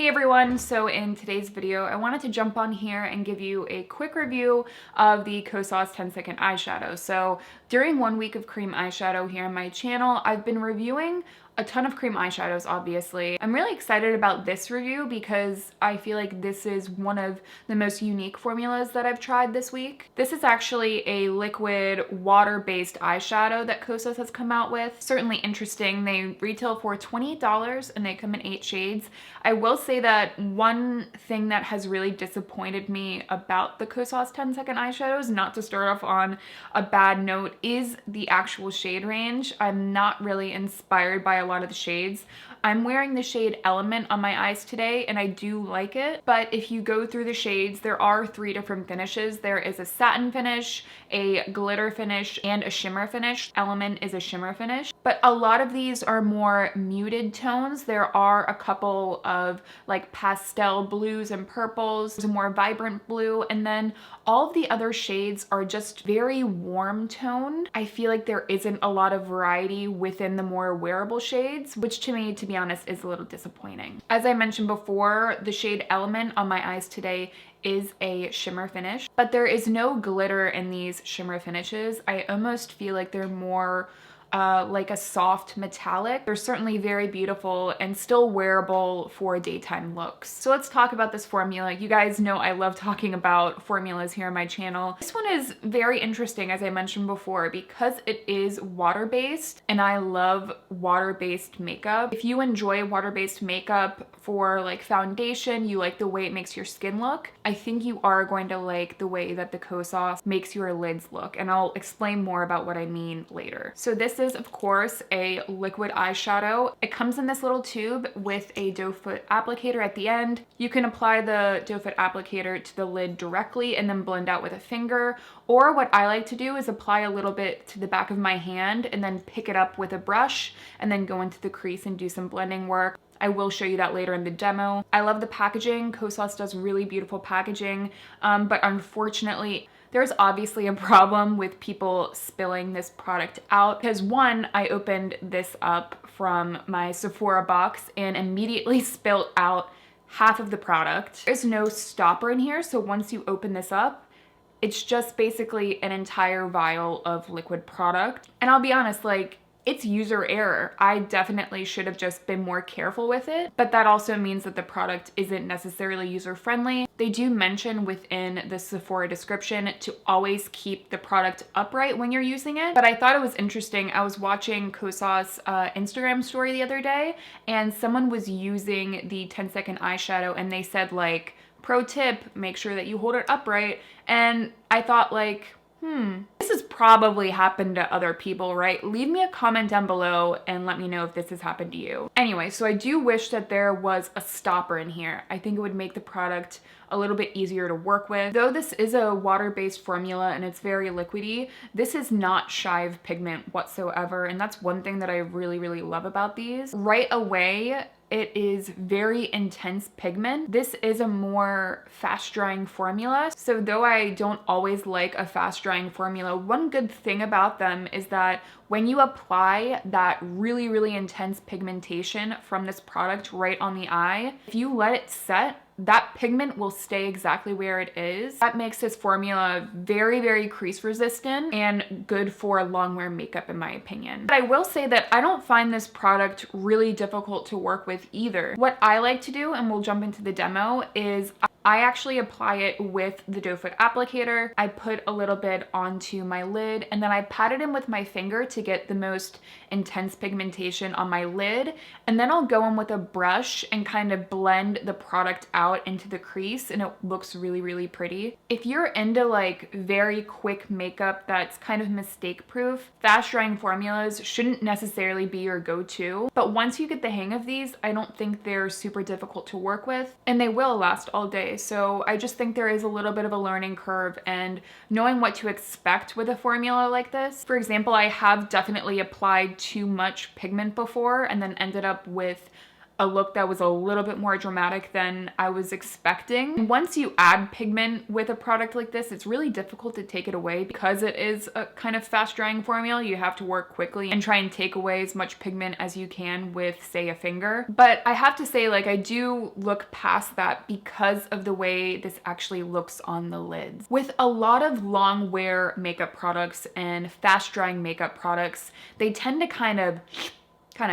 Hey everyone, so in today's video, I wanted to jump on here and give you a quick review of the Kosas 10-second eyeshadow. So during 1 week of cream eyeshadow here on my channel, I've been reviewing a ton of cream eyeshadows, obviously. I'm really excited about this review because I feel like this is one of the most unique formulas that I've tried this week. This is actually a liquid water-based eyeshadow that Kosas has come out with. Certainly interesting. They retail for $28 and they come in 8 shades. I will say that one thing that has really disappointed me about the Kosas 10-second eyeshadows, not to start off on a bad note, is the actual shade range. I'm not really inspired by a lot of the shades. I'm wearing the shade Element on my eyes today and I do like it, but if you go through the shades, there are 3 different finishes. There is a satin finish, a glitter finish, and a shimmer finish. Element is a shimmer finish, but a lot of these are more muted tones. There are a couple of like pastel blues and purples, a more vibrant blue, and then all of the other shades are just very warm toned. I feel like there isn't a lot of variety within the more wearable shades, which to me, to be honest, is a little disappointing. As I mentioned before, the shade Element on my eyes today is a shimmer finish, but there is no glitter in these shimmer finishes. I almost feel like they're more like a soft metallic. They're certainly very beautiful and still wearable for daytime looks. So let's talk about this formula. You guys know I love talking about formulas here on my channel. This one is very interesting, as I mentioned before, because it is water-based and I love water-based makeup. If you enjoy water-based makeup for like foundation, you like the way it makes your skin look, I think you are going to like the way that the Kosas makes your lids look, and I'll explain more about what I mean later. So this is of course a liquid eyeshadow. It comes in this little tube with a doe foot applicator at the end. You can apply the doe foot applicator to the lid directly and then blend out with a finger, or what I like to do is apply a little bit to the back of my hand and then pick it up with a brush and then go into the crease and do some blending work. I will show you that later in the demo. I love the packaging. Kosas does really beautiful packaging, but unfortunately, there's obviously a problem with people spilling this product out because one, I opened this up from my Sephora box and immediately spilled out half of the product. There's no stopper in here, so once you open this up, it's just basically an entire vial of liquid product. And I'll be honest, like, it's user error. I definitely should have just been more careful with it, but that also means that the product isn't necessarily user-friendly. They do mention within the Sephora description to always keep the product upright when you're using it, but I thought it was interesting. I was watching Kosas' Instagram story the other day, and someone was using the 10-second eyeshadow, and they said like, pro tip, make sure that you hold it upright, and I thought like, this has probably happened to other people, right? Leave me a comment down below and let me know if this has happened to you. Anyway, so I do wish that there was a stopper in here. I think it would make the product a little bit easier to work with. Though this is a water-based formula and it's very liquidy, this is not Shive pigment whatsoever, and that's one thing that I really, really love about these. Right away, it is very intense pigment. This is a more fast drying formula. So though I don't always like a fast drying formula, one good thing about them is that when you apply that really, really intense pigmentation from this product right on the eye, if you let it set, that pigment will stay exactly where it is. That makes this formula very, very crease resistant and good for long wear makeup in my opinion. But I will say that I don't find this product really difficult to work with either. What I like to do, and we'll jump into the demo, is I actually apply it with the doe foot applicator. I put a little bit onto my lid and then I pat it in with my finger to get the most intense pigmentation on my lid. And then I'll go in with a brush and kind of blend the product out into the crease, and it looks really, really pretty. If you're into like very quick makeup that's kind of mistake proof, fast drying formulas shouldn't necessarily be your go-to. But once you get the hang of these, I don't think they're super difficult to work with and they will last all day. So I just think there is a little bit of a learning curve and knowing what to expect with a formula like this. For example, I have definitely applied too much pigment before and then ended up with a look that was a little bit more dramatic than I was expecting. And once you add pigment with a product like this, it's really difficult to take it away because it is a kind of fast drying formula. You have to work quickly and try and take away as much pigment as you can with, say, a finger. But I have to say, like, I do look past that because of the way this actually looks on the lids. With a lot of long wear makeup products and fast drying makeup products, they tend to kind of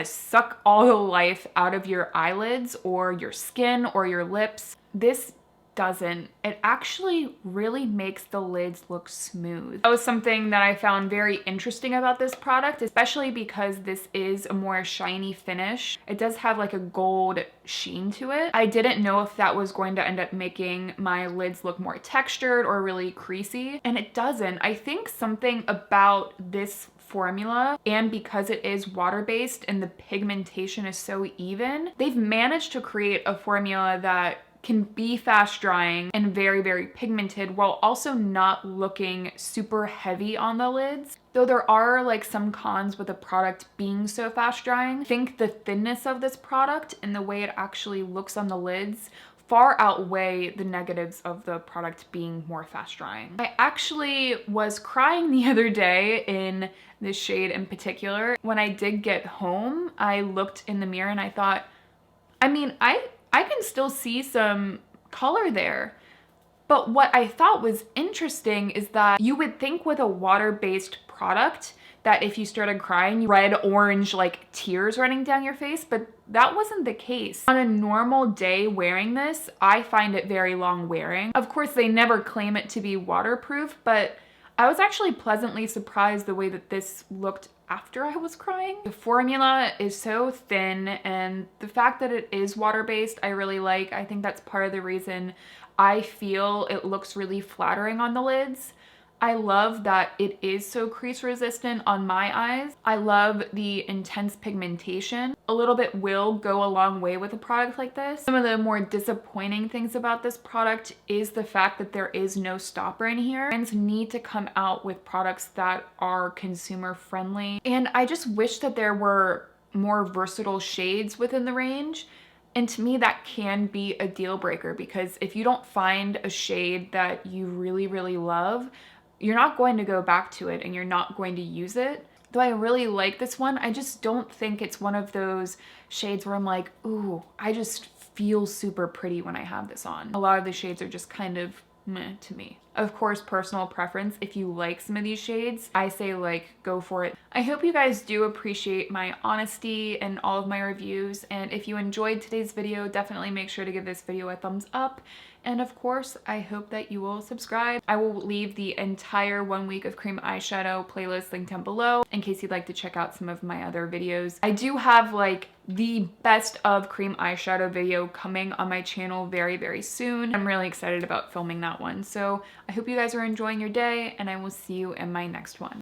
suck all the life out of your eyelids or your skin or your lips. This doesn't. It actually really makes the lids look smooth. That was something that I found very interesting about this product, especially because this is a more shiny finish. It does have like a gold sheen to it. I didn't know if that was going to end up making my lids look more textured or really creasy, and it doesn't. I think something about this formula, and because it is water-based and the pigmentation is so even, they've managed to create a formula that can be fast drying and very, very pigmented while also not looking super heavy on the lids. Though there are like some cons with a product being so fast drying, I think the thinness of this product and the way it actually looks on the lids far outweigh the negatives of the product being more fast drying. I actually was crying the other day in this shade in particular. When I did get home, I looked in the mirror and I thought, I mean, I can still see some color there. But what I thought was interesting is that you would think with a water-based product that if you started crying, red, orange, like tears running down your face, but that wasn't the case. On a normal day wearing this, I find it very long wearing. Of course, they never claim it to be waterproof, but I was actually pleasantly surprised the way that this looked after I was crying. The formula is so thin, and the fact that it is water-based, I really like. I think that's part of the reason I feel it looks really flattering on the lids. I love that it is so crease resistant on my eyes. I love the intense pigmentation. A little bit will go a long way with a product like this. Some of the more disappointing things about this product is the fact that there is no stopper in here. Brands need to come out with products that are consumer friendly. And I just wish that there were more versatile shades within the range. And to me, that can be a deal breaker, because if you don't find a shade that you really, really love, you're not going to go back to it and you're not going to use it. Though I really like this one, I just don't think it's one of those shades where I'm like, ooh, I just feel super pretty when I have this on. A lot of the shades are just kind of meh to me. Of course, personal preference. If you like some of these shades, I say like go for it. I hope you guys do appreciate my honesty and all of my reviews, and if you enjoyed today's video, definitely make sure to give this video a thumbs up. And of course, I hope that you will subscribe. I will leave the entire 1 week of cream eyeshadow playlist linked down below in case you'd like to check out some of my other videos. I do have like the best of cream eyeshadow video coming on my channel very, very soon. I'm really excited about filming that one. So I hope you guys are enjoying your day, and I will see you in my next one.